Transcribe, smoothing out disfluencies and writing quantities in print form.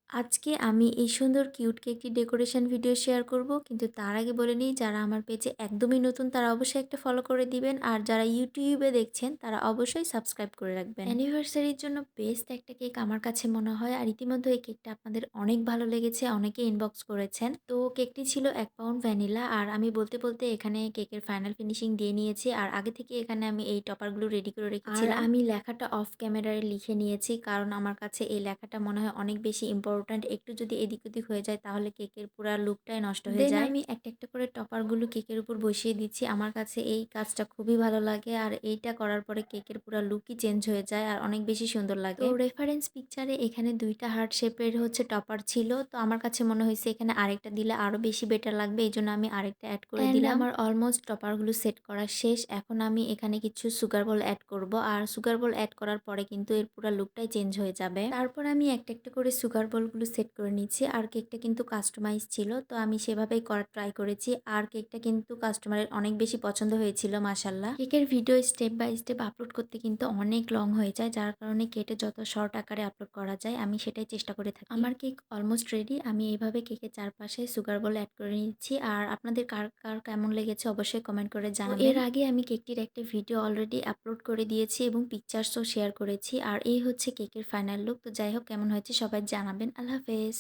আজকে আমি এই সুন্দর কিউট কেকটি ডেকোরেশন ভিডিও শেয়ার করব। কিন্তু তার আগে বলে নিই, যারা আমার পেজে একদমই নতুন তারা অবশ্যই একটা ফলো করে দিবেন। আর যারা ইউটিউবে দেখছেন তারা অবশ্যই সাবস্ক্রাইব করে রাখবেন। অ্যানিভার্সারির জন্য বেস্ট একটা কেক আমার কাছে মনে হয়। আর ইতিমধ্যে এই কেকটা আপনাদের অনেক ভালো লেগেছে, অনেকে ইনবক্স করেছেন। তো কেকটি ছিল 1 পাউন্ড ভ্যানিলা। আর আমি বলতে বলতে এখানে কেকের ফাইনাল ফিনিশিং দিয়ে নিয়েছি। আর আগে থেকে এখানে আমি এই টপারগুলো রেডি করে রেখেছিলাম। আর আমি লেখাটা অফ ক্যামেরায় লিখে নিয়েছি, কারণ আমার কাছে এই লেখাটা মনে হয় অনেক বেশি ইম্পর্ট্যান্ট। একটু যদি এদিক ওদিক হয়ে যায় তাহলে কেকের পুরা লুকটাই নষ্ট হয়ে যায়। আমি একটা একটা করে টপারগুলো কেকের উপর বসিয়ে দিচ্ছি। আমার কাছে এই কাজটা খুবই ভালো লাগে। আর এইটা করার পরে কেকের পুরা লুকই চেঞ্জ হয়ে যায় আর অনেক বেশি সুন্দর লাগে। তো রেফারেন্স পিকচারে এখানে 2টা হার্ট শেপের টপার ছিল। তো আমার কাছে মনে হয়েছে এখানে আরেকটা দিলে আরো বেশি বেটার লাগবে। এজন্য আমি আরেকটা অ্যাড করে দিলাম। আমার অলমোস্ট টপারগুলো সেট করা শেষ। এখন আমি এখানে কিছু সুগার বল অ্যাড করব। আর সুগার বল অ্যাড করার পরে কিন্তু এর পুরা লুকটাই চেঞ্জ হয়ে যাবে। তারপর আমি একটা একটা করে সুগার বলগুলো সেট করে নিচ্ছি। আর কেকটা কিন্তু কাস্টমাইজ ছিল, তো আমি সেভাবেই করার ট্রাই করেছি। আর কেকটা কিন্তু কাস্টমারের অনেক বেশি পছন্দ হয়েছিল মাশাআল্লাহ। কেকের video step by step upload করতে কিন্তু অনেক লং হয়ে যায়, যার কারণে কেটে যত শর্ট আকারে আপলোড করা যায় আমি সেটাই চেষ্টা করে থাকি। আমার কেক অলমোস্ট রেডি। আমি এইভাবে কেকের চারপাশে সুগার বল অ্যাড করে নিচ্ছি। আর আপনাদের কার কার কেমন লেগেছে অবশ্যই কমেন্ট করে জানাবেন। এর আগে আমি কেকটির একটা ভিডিও অলরেডি আপলোড করে দিয়েছি এবং পিকচার্সও শেয়ার করেছি। আর এই হচ্ছে কেকের ফাইনাল লুক। তো যাই হোক, কেমন হয়েছে সবাই জানাবেন। আল্লাহ হাফেজ।